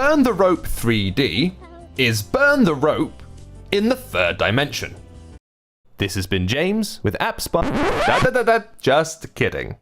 Burn the Rope 3D is burn the rope in the third dimension. This has been James with AppSpy. Just kidding.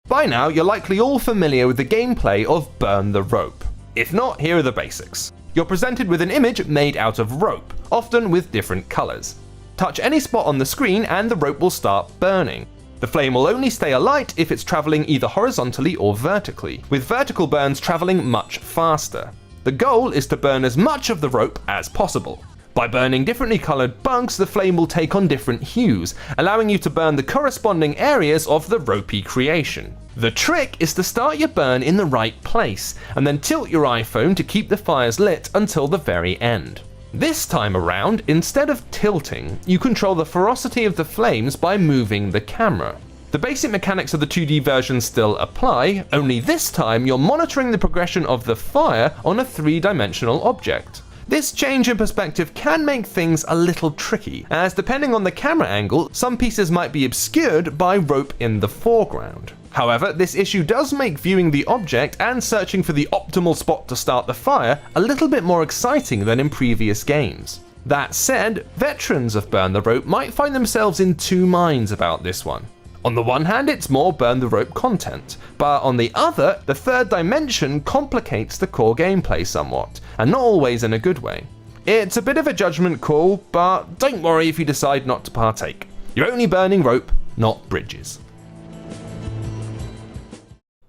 By now, you're likely all familiar with the gameplay of Burn the Rope. If not, here are the basics. You're presented with an image made out of rope, often with different colours. Touch any spot on the screen and the rope will start burning. The flame will only stay alight if it's travelling either horizontally or vertically, with vertical burns travelling much faster. The goal is to burn as much of the rope as possible. By burning differently coloured bugs, the flame will take on different hues, allowing you to burn the corresponding areas of the ropey creation. The trick is to start your burn in the right place, and then tilt your iPhone to keep the fires lit until the very end. This time around, instead of tilting, you control the ferocity of the flames by moving the camera. The basic mechanics of the 2D version still apply, only this time you're monitoring the progression of the fire on a 3-dimensional object. This change in perspective can make things a little tricky, as depending on the camera angle, some pieces might be obscured by rope in the foreground. However, this issue does make viewing the object and searching for the optimal spot to start the fire a little bit more exciting than in previous games. That said, veterans of Burn the Rope might find themselves in two minds about this one. On the one hand, it's more Burn the Rope content, but on the other, the third dimension complicates the core gameplay somewhat, and not always in a good way. It's a bit of a judgment call, but don't worry if you decide not to partake. You're only burning rope, not bridges.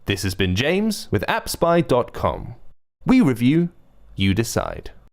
This has been James with AppSpy.com. We review, you decide.